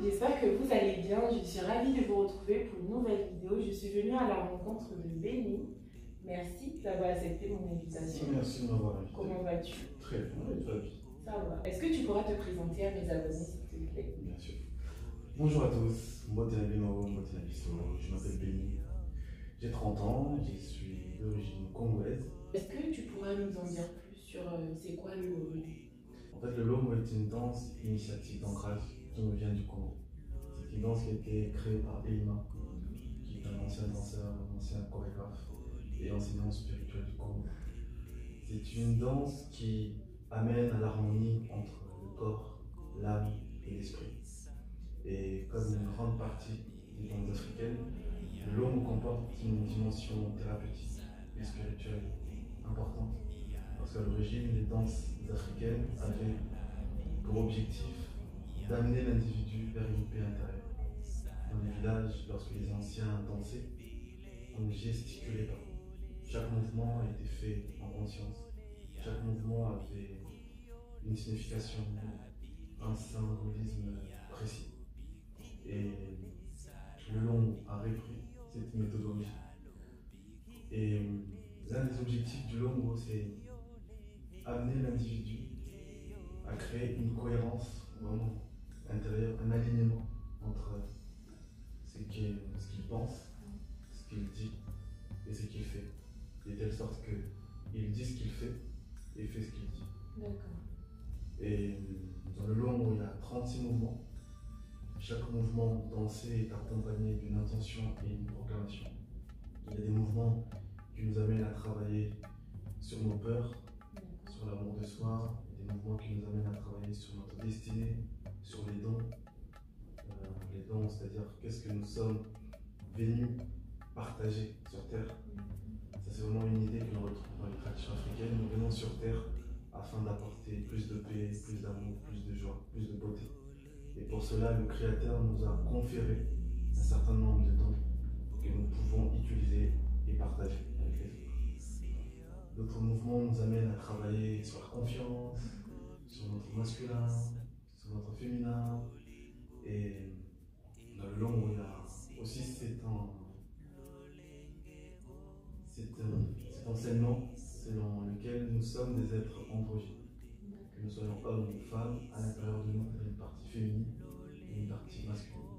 j'espère que vous allez bien. Je suis ravie de vous retrouver pour une nouvelle vidéo. Je suis venue à la rencontre de Benny. Merci d'avoir accepté mon invitation. Merci de m'avoir invité. Comment vas-tu? Très bien, et toi? Ça va. Est-ce que tu pourras te présenter à mes abonnés, s'il te plaît? Bien sûr. Bonjour à tous, je m'appelle Benny. J'ai 30 ans, je suis d'origine congolaise. Est-ce que tu pourras nous en dire plus sur c'est quoi le Lomo? En fait, le Lomo est une danse initiatique d'ancrage qui nous vient du Congo. C'est une danse qui a été créée par Elima, qui est un ancien danseur, un ancien chorégraphe et enseignant spirituel du Congo. C'est une danse qui amène à l'harmonie entre le corps, l'âme et l'esprit. Et comme une grande partie des danses africaines, le Lomo comporte une dimension thérapeutique et spirituelle importante. Parce qu'à l'origine, les danses africaines avaient pour objectif d'amener l'individu vers une paix intérieure. Dans les villages, lorsque les anciens dansaient, on ne gesticulait pas. Chaque mouvement était fait en conscience. Chaque mouvement avait une signification, un symbolisme précis. Et le Lomo a repris cette méthodologie. Et l'un des objectifs du Lomo, c'est amener l'individu à créer une cohérence vraiment intérieure, un alignement entre ce qu'il pense, ce qu'il dit et ce qu'il fait. De telle sorte qu'il dit ce qu'il fait et fait ce qu'il dit. D'accord. Et dans le Lomo, il y a 36 mouvements. Chaque mouvement dansé est accompagné d'une intention et une proclamation. Il y a des mouvements qui nous amènent à travailler sur nos peurs, sur l'amour de soi, des mouvements qui nous amènent à travailler sur notre destinée, sur les dons. Les dons, c'est-à-dire qu'est-ce que nous sommes venus partager sur Terre. Ça, c'est vraiment une idée que l'on retrouve dans les traditions africaines. Nous venons sur Terre afin d'apporter plus de paix, plus d'amour, plus de joie, plus de beauté. Et pour cela, le Créateur nous a conféré un certain nombre de dons que nous pouvons utiliser et partager avec les autres. D'autres mouvements nous amènent à travailler sur la confiance, sur notre masculin, sur notre féminin. Et dans le Lomo, il y a aussi cet enseignement selon lequel nous sommes des êtres androgynes. Que nous soyons hommes ou femmes, à l'intérieur de nous, il y a une partie féminine et une partie masculine.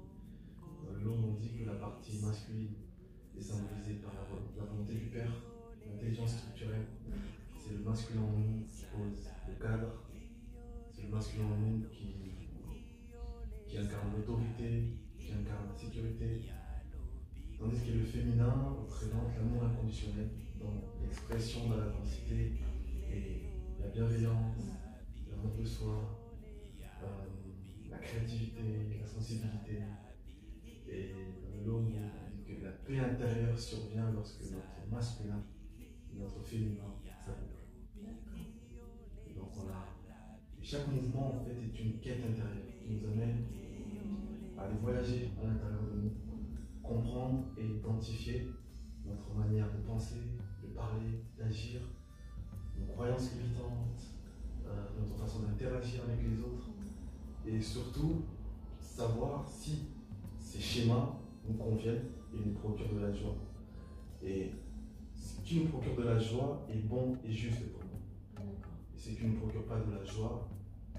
Dans le Lomo, on dit que la partie masculine est symbolisée par la volonté du Père, l'intelligence structurelle. C'est le masculin en nous qui pose le cadre, c'est le masculin en nous qui incarne l'autorité, qui incarne la sécurité, tandis que le féminin représente l'amour inconditionnel dans l'expression de la densité et la bienveillance, l'amour de soi, la créativité, la sensibilité. Et dans le Lomo, on dit que la paix intérieure survient lorsque notre masculin et notre féminin s'accouplent. Et donc chaque mouvement en fait est une quête intérieure qui nous amène à aller voyager à l'intérieur de nous, comprendre et identifier notre manière de penser, de parler, d'agir, nos croyances limitantes, notre façon d'interagir avec les autres, et surtout savoir si ces schémas nous conviennent et nous procurent de la joie. Et ce qui nous procure de la joie est bon et juste pour nous. Et ce qui ne nous procure pas de la joie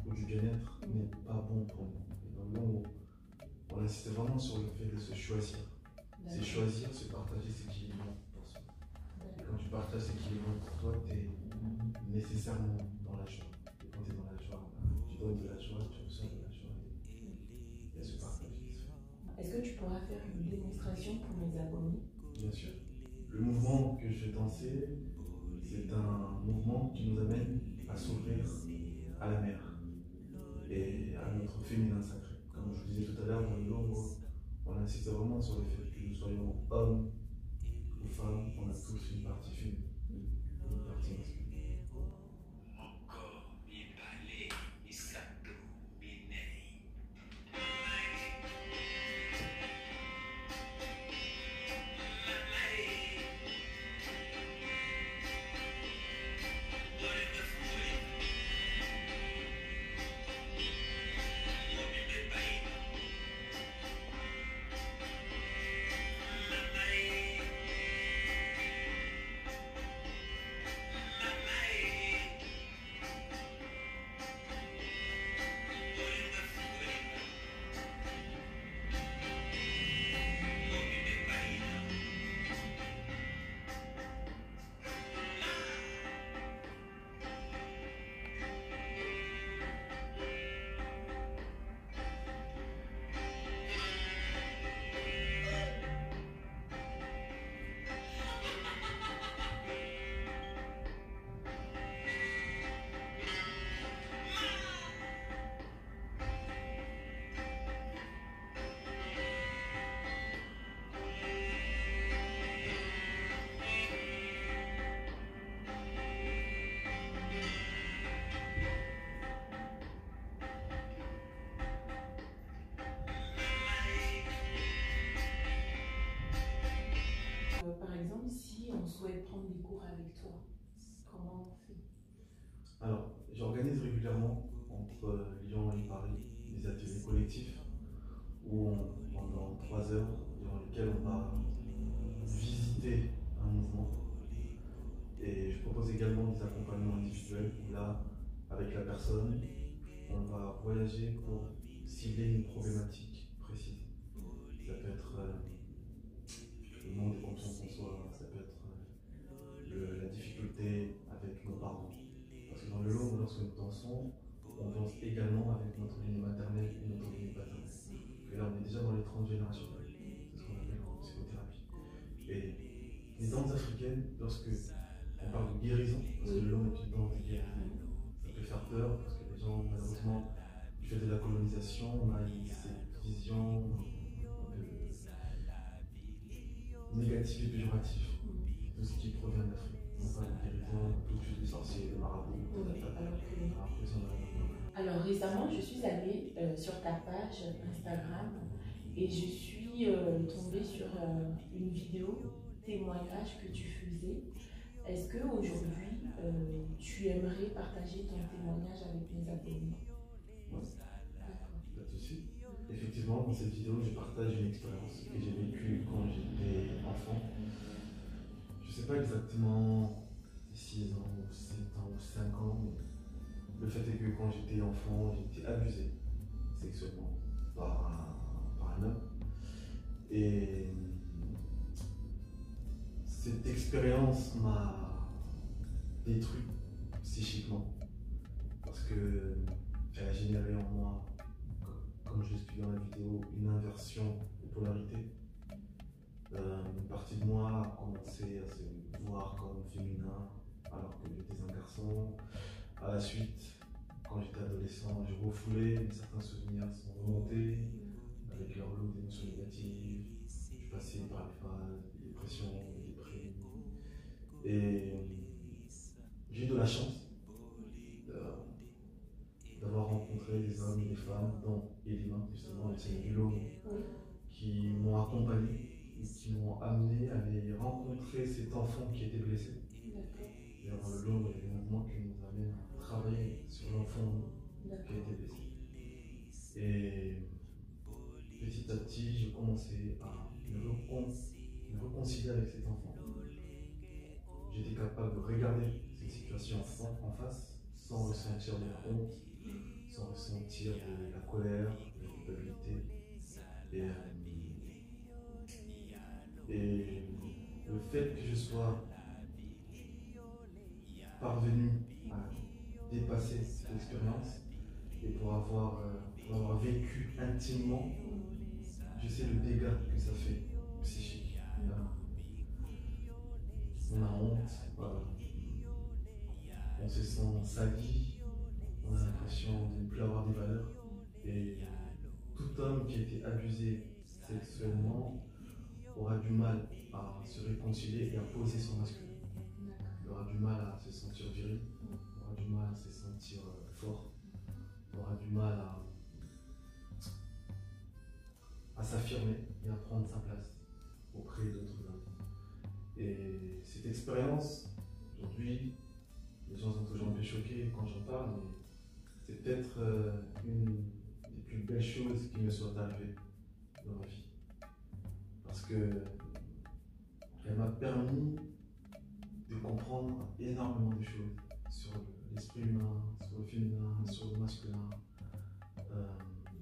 ou du bien-être n'est pas bon pour nous. Et dans le Lomo, on insiste vraiment sur le fait de se choisir. C'est choisir, se partager ce qui est bon pour soi. Et quand tu partages ce qui est bon pour toi, tu es nécessairement dans la joie. Et quand tu es dans la joie, tu donnes de la joie, tu reçois de la joie. Et à se partager. Est-ce que tu pourras faire une démonstration pour mes abonnés? Bien sûr. Le mouvement que je vais danser, c'est un mouvement qui nous amène à s'ouvrir à la mer et à notre féminin sacré. Comme je vous disais tout à l'heure, dans le Lomo, on insiste vraiment sur le fait que nous soyons hommes ou femmes, on a tous une partie féminine, une partie masculine. exemple, si on souhaite prendre des cours avec toi, comment on fait? Alors, j'organise régulièrement entre Lyon et Paris des ateliers collectifs pendant 3 heures, durant lesquelles on va visiter un mouvement. Et je propose également des accompagnements individuels où là, avec la personne, on va voyager pour cibler une problématique précise. Ça peut être le manque de confiance en soi, ça peut être la difficulté avec nos parents. Parce que dans le long, lorsque nous dansons, on danse également avec notre ligne maternelle et notre ligne paternelle. Et là, on est déjà dans les 30 générations. C'est ce qu'on appelle en psychothérapie. Et les danses africaines, lorsque on parle de guérison, parce que le long est une danse de guérison, ça peut faire peur parce que les gens, malheureusement, du fait de la colonisation, on a cette vision un peu négative et péjorative de tout ce qui provient d'Afrique. On parle de guérison, tout de suite des sorciers, des marabouts, Alors récemment, je suis allée sur ta page Instagram et je suis tombée sur une vidéo témoignage que tu faisais. Est-ce qu'aujourd'hui, tu aimerais partager ton témoignage avec mes abonnés? Oui. Pas de souci. Effectivement, dans cette vidéo, je partage une expérience que j'ai vécue quand j'étais enfant. Je ne sais pas exactement 6 ans ou 7 ans ou 5 ans, mais le fait est que quand j'étais enfant, j'ai été abusé sexuellement par un homme. Et cette expérience m'a détruit psychiquement parce qu'elle a généré en moi, comme je l'explique dans la vidéo, une inversion de polarité. Une partie de moi a commencé à se voir comme féminin alors que j'étais un garçon. À la suite, quand j'étais adolescent, j'ai refoulé, mais certains souvenirs sont remontés avec leur lot d'émotions négatives. Je suis passé par les phases de dépression, de déprime. Et j'ai eu de la chance d'avoir rencontré des hommes et des femmes, dont Elima, justement, le Sénégal, qui m'ont accompagné et qui m'ont amené à aller rencontrer cet enfant qui était blessé. Et dans le lot, il y a des mouvements qui nous amènent à travailler sur l'enfant qui a été blessé. Et petit à petit, j'ai commencé à me réconcilier avec cet enfant. J'étais capable de regarder cette situation en face sans ressentir de la honte, sans ressentir de la colère, de la culpabilité. Et le fait que je sois parvenu à dépasser cette expérience et pour avoir vécu intimement, je sais le dégât que ça fait psychique. On a honte, on se sent sali, on a l'impression de ne plus avoir des valeurs. Et tout homme qui a été abusé sexuellement aura du mal à se réconcilier et à poser son masculin. Il aura du mal à se sentir viril, aura du mal à se sentir fort, aura du mal à s'affirmer et à prendre sa place auprès d'autres hommes. Et cette expérience, aujourd'hui, les gens sont toujours un peu choqués quand j'en parle, mais c'est peut-être une des plus belles choses qui me soit arrivée dans ma vie. Parce qu'elle m'a permis de comprendre énormément de choses sur l'esprit humain, sur le féminin, sur le masculin.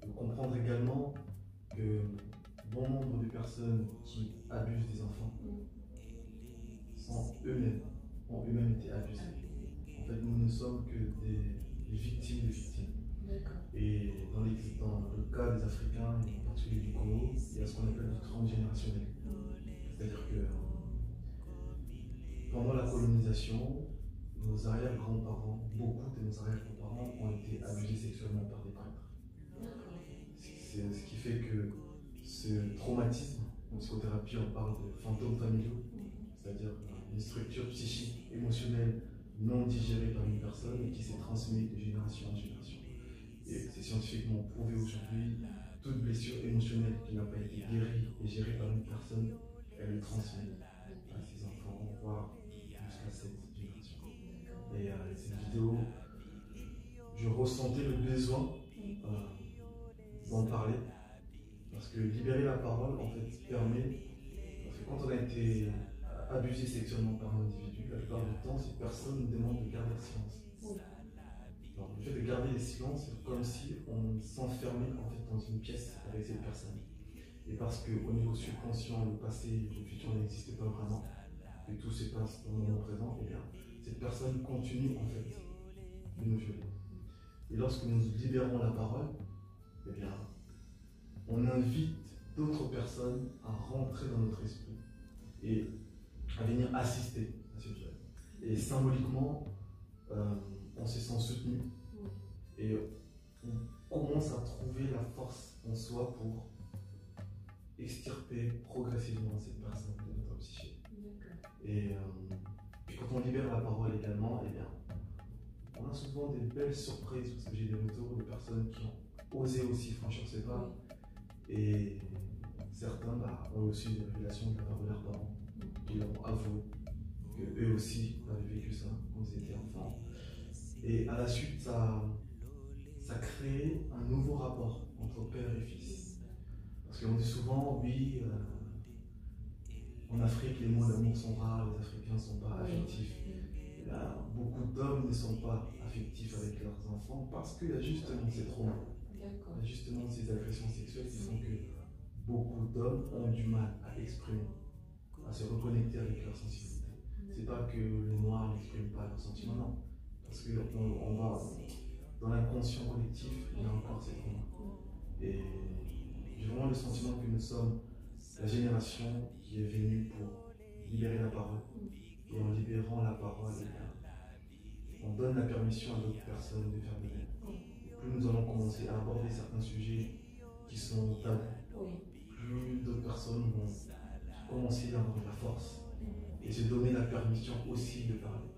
De comprendre également que bon nombre de personnes qui abusent des enfants ont eux-mêmes été abusés. En fait, nous ne sommes que des victimes de victimes. Et dans le cas des Africains, et en particulier du Congo, il y a ce qu'on appelle du transgénérationnel. C'est-à-dire que pendant la colonisation, nos arrière-grands-parents, beaucoup de nos arrière-grands-parents ont été abusés sexuellement par des prêtres. C'est ce qui fait que ce traumatisme, en psychothérapie, on parle de fantômes familiaux, c'est-à-dire une structure psychique, émotionnelle non digérée par une personne et qui s'est transmise de génération en génération. Et c'est scientifiquement prouvé aujourd'hui, toute blessure émotionnelle qui n'a pas été guérie et gérée par une personne, elle le transmet à ses enfants, voire jusqu'à 7 générations. Et cette vidéo, je ressentais le besoin d'en parler, parce que libérer la parole, en fait, permet, parce que quand on a été abusé sexuellement par un individu, la plupart du temps, cette personne nous demande de garder le silence. Alors, le fait de garder le silence, c'est comme si on s'enfermait en fait dans une pièce avec cette personne. Et parce qu'au niveau subconscient, le passé et le futur n'existent pas vraiment, et tout se passe dans le moment présent, et bien, cette personne continue en fait de nous violer. Et lorsque nous libérons la parole, eh bien, on invite d'autres personnes à rentrer dans notre esprit et à venir assister à ce viol. Et symboliquement, on se sent soutenu et on commence à trouver la force en soi pour extirper progressivement cette personne de notre psyché. Et puis quand on libère la parole également, eh bien, on a souvent des belles surprises, parce que j'ai des retours de personnes qui ont osé aussi franchir ces pas. Et certains ont aussi des révélations de la part de leurs parents, qui leur ont avoué qu'eux aussi avaient vécu ça quand ils étaient enfants. Et à la suite, ça crée un nouveau rapport entre père et fils. Parce qu'on dit souvent, oui, en Afrique, les mots d'amour sont rares, les Africains ne sont pas affectifs. Là, beaucoup d'hommes ne sont pas affectifs avec leurs enfants parce qu'il y a justement ces traumas. Il y a justement ces agressions sexuelles qui font que beaucoup d'hommes ont du mal à exprimer, à se reconnecter avec leur sensibilité. C'est pas que les Noirs n'expriment pas leurs sentiments, non. Parce qu'on va dans l'inconscient collectif, il y a encore ces traumas. Et j'ai vraiment le sentiment que nous sommes la génération qui est venue pour libérer la parole. Et en libérant la parole, on donne la permission à d'autres personnes de faire de même. Plus nous allons commencer à aborder certains sujets qui sont tabous, plus d'autres personnes vont commencer à avoir de la force et se donner la permission aussi de parler.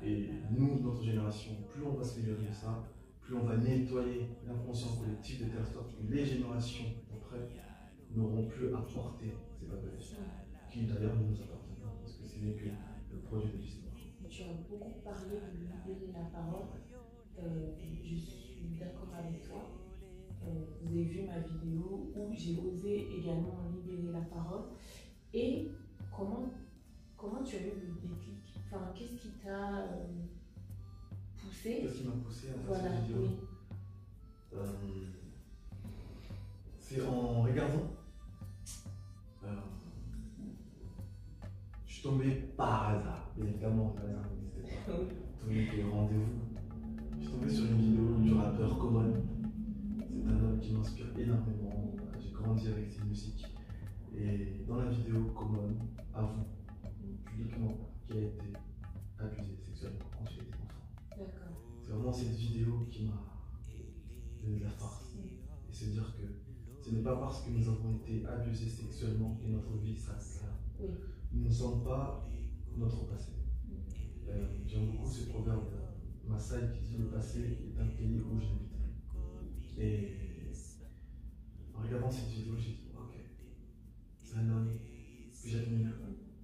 Et nous, notre génération, plus on va se libérer de ça, plus on va nettoyer l'inconscient collectif de telle sorte que les générations d'après n'auront plus à porter ces bagages, qui d'ailleurs ne nous appartiennent pas, parce que ce n'est que le produit de l'histoire. Tu as beaucoup parlé de libérer la parole. Je suis d'accord avec toi. Vous avez vu ma vidéo où j'ai osé également libérer la parole. Et comment tu as eu le déclic? Enfin, qu'est-ce qui t'a poussé? Qu'est-ce qui m'a poussé à faire cette vidéo? C'est en regardant. Je suis tombé par hasard, bien évidemment, par hasard n'existait pas. Donc, rendez-vous. Je suis tombé sur une vidéo du rappeur Common. C'est un homme qui m'inspire énormément. J'ai grandi avec ses musiques. Et dans la vidéo, Common avoue publiquement qu'il a été abusé sexuellement quand il était enfant. C'est vraiment cette vidéo qui m'a donné de la force. Et se dire que ce n'est pas parce que nous avons été abusés sexuellement que notre vie s'arrête là. Nous ne sommes pas notre passé. J'aime beaucoup ce proverbe de Maasai qui dit: le passé est un pays où je n'habite plus. Et en regardant cette vidéo, j'ai dit: ok, c'est un homme que j'admire,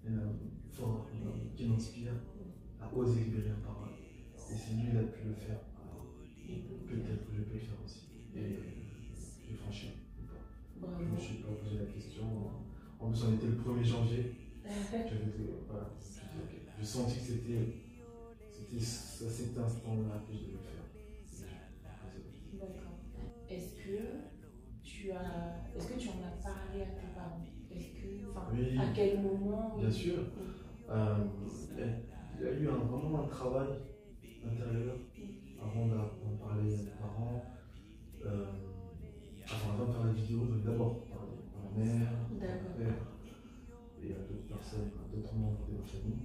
un homme fort, un homme qui m'inspire à oser libérer la parole. Et si lui il a pu le faire, alors peut-être que je peux le faire aussi. Et j'ai franchi le pas. Je ne me suis pas posé la question. En plus, on était le 1er janvier. Voilà, je sentis que c'était à cet instant-là que je devais le faire. D'accord. Est-ce que tu en as parlé à tes parents? Oui. À quel moment? Bien sûr. Il y a eu vraiment un travail intérieur avant d'en parler à mes parents. Avant de faire la vidéo, je vais d'abord parler à ma mère, à mon père et à d'autres personnes, à d'autres membres de ma famille.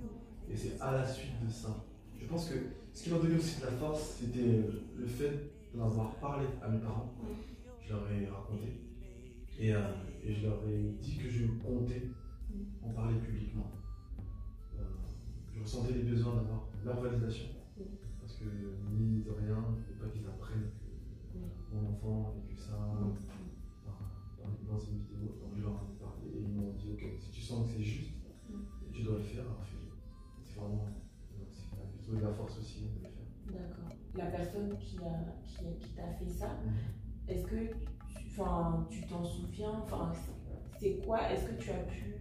Et c'est à la suite de ça. Je pense que ce qui m'a donné aussi de la force, c'était le fait d'en avoir parlé à mes parents. Je leur ai raconté. Et je leur ai dit que je comptais en parler publiquement. Je ressentais les besoins d'avoir leur validation. Parce que, mine de rien, il ne faut pas qu'ils apprennent que mon enfant a vécu ça dans une vidéo. Donc je leur en ai parlé et ils m'ont dit: ok, si tu sens que c'est juste, tu dois le faire, alors fais-le. ça. Est-ce que tu t'en souviens? C'est quoi? Est-ce que tu as pu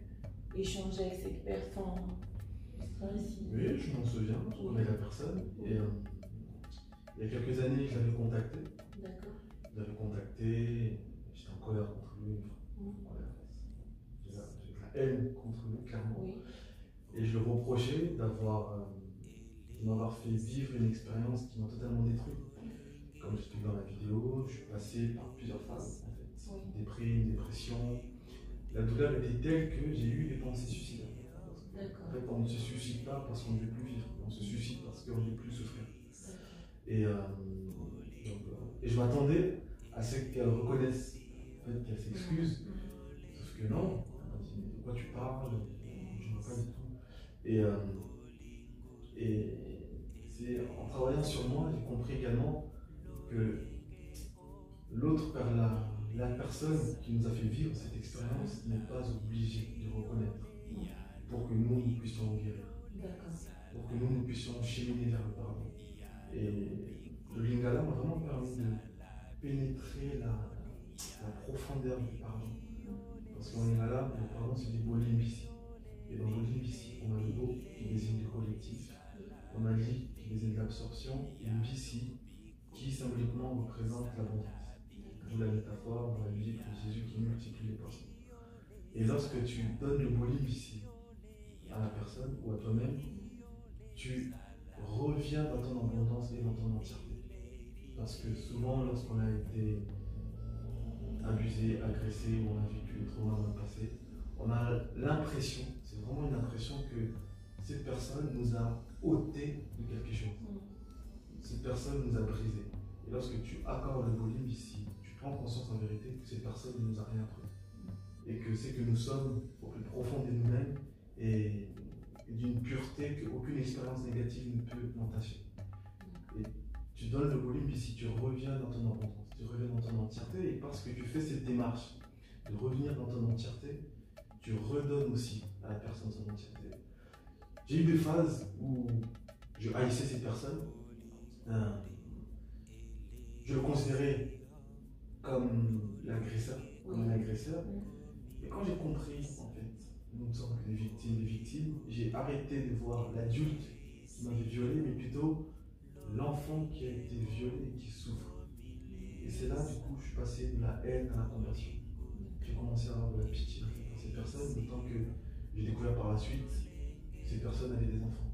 échanger avec cette personne? Oui, je m'en souviens, je connais la personne. Et il y a quelques années, je l'avais contacté. D'accord. Je l'avais contacté, j'étais en colère contre lui. J'ai la haine contre lui, clairement. Oui. Et je le reprochais de m'avoir fait vivre une expérience qui m'a totalement détruit. Comme j'explique dans la vidéo, je suis passé par plusieurs phases en fait. Oui. Dépression. La douleur était telle que j'ai eu des pensées suicidaires. En fait, on ne se suicide pas parce qu'on ne veut plus vivre, on se suicide parce qu'on ne veut plus souffrir. Et je m'attendais à ce qu'elle reconnaisse, en fait, qu'elle s'excuse. Sauf que non, elle m'a dit de quoi tu parles, je ne vois pas du tout. Et c'est en travaillant sur moi, j'ai compris également que l'autre, la personne qui nous a fait vivre cette expérience n'est pas obligée de reconnaître pour que nous puissions guérir, pour que nous puissions cheminer vers le pardon. Et le Lingala m'a vraiment permis de pénétrer la profondeur du pardon. Parce qu'en Lingala, le pardon c'est du Bolimbisi. Et dans Bolimbisi, on a le Bo qui désigne le collectif, on a Li qui désigne l'absorption, et Mbisi qui symboliquement représente l'abondance. D'où la métaphore dans la musique de Jésus qui multiplie les poissons. Et lorsque tu donnes le Bolimbisi à la personne ou à toi-même, tu reviens dans ton abondance et dans ton entièreté. Parce que souvent, lorsqu'on a été abusé, agressé, ou on a vécu des traumas dans le passé, on a l'impression, c'est vraiment une impression que cette personne nous a ôté de quelque chose. Cette personne nous a brisé. Et lorsque tu accordes le volume ici, tu prends conscience en vérité que cette personne ne nous a rien pris. Et que c'est que nous sommes au plus profond de nous-mêmes et d'une pureté qu'aucune expérience négative ne peut entacher. Et tu donnes le volume ici, tu reviens dans ton abondance, tu reviens dans ton entièreté, et parce que tu fais cette démarche de revenir dans ton entièreté, tu redonnes aussi à la personne son entièreté. J'ai eu des phases où je haïssais cette personne, je le considérais comme l'agresseur, comme un agresseur, et quand j'ai compris en fait, nous ne sommes que des victimes, j'ai arrêté de voir l'adulte qui m'avait violé, mais plutôt l'enfant qui a été violé et qui souffre. Et c'est là, du coup, je suis passé de la haine à la compassion. J'ai commencé à avoir de la pitié pour ces personnes, d'autant que j'ai découvert par la suite que ces personnes avaient des enfants.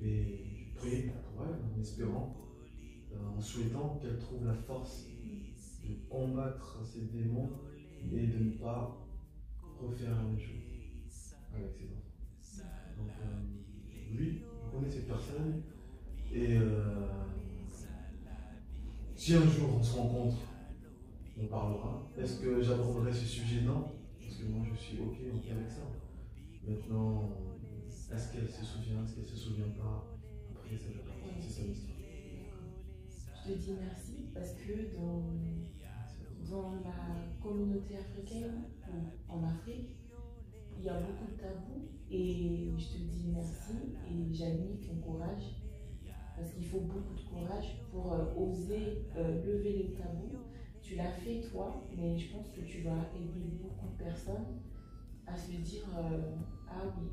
Et je priais pour elles en espérant, en souhaitant qu'elles trouvent la force de combattre ces démons et de ne pas refaire la même chose avec ses enfants. Donc, oui, je connais cette personne et si un jour on se rencontre, on parlera. Est-ce que j'aborderai ce sujet? Non, parce que moi je suis ok avec ça. Maintenant, est-ce qu'elle se souvient, est-ce qu'elle ne se souvient pas? Après, ça va partir, c'est ça l'histoire. Je te dis merci parce que dans la communauté africaine ou en Afrique, il y a beaucoup de tabous et je te dis merci et j'admire ton courage parce qu'il faut beaucoup de courage pour oser lever les tabous. Tu l'as fait toi, mais je pense que tu vas aider beaucoup de personnes à se dire ah oui,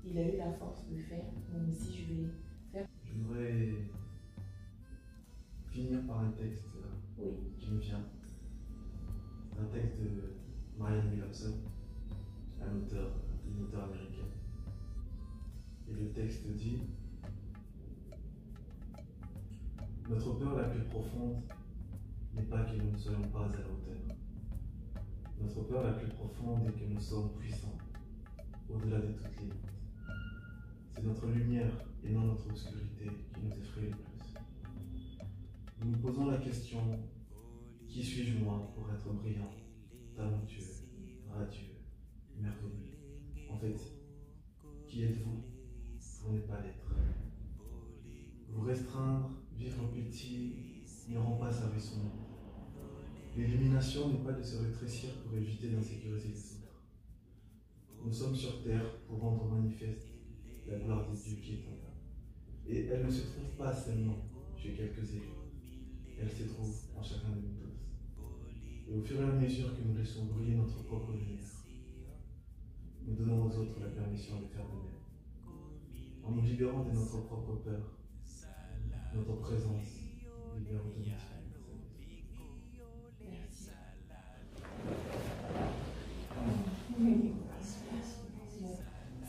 il a eu la force de faire, moi aussi je vais faire. Je voudrais finir par un texte qui me vient. C'est un texte de Marianne Williamson, une auteure américaine. Et le texte dit: notre peur la plus profonde n'est pas que nous ne soyons pas à la hauteur. Notre peur la plus profonde est que nous sommes puissants, au-delà de toutes limites. C'est notre lumière et non notre obscurité qui nous effraie le plus. Nous nous posons la question: qui suis-je moi pour être brillant, talentueux, radieux, merveilleux? En fait, qui êtes-vous pour ne pas l'être? Vous restreindre, vivre petit, ne rend pas service son nom. L'élimination n'est pas de se rétrécir pour éviter d'insécuriser les autres. Nous sommes sur terre pour rendre manifeste la gloire de Dieu qui est en nous. Et elle ne se trouve pas seulement chez quelques élus, elle se trouve en chacun de nous. au fur et à mesure que nous laissons briller notre propre lumière, nous donnons aux autres la permission de faire de même. En nous libérant de notre propre peur, notre présence libère automatiquement. Merci.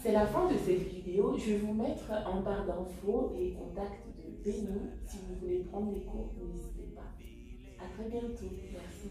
C'est la fin de cette vidéo. Je vais vous mettre en barre d'infos les contacts de Benny. Si vous voulez prendre des cours, n'hésitez pas. À très bientôt. Merci.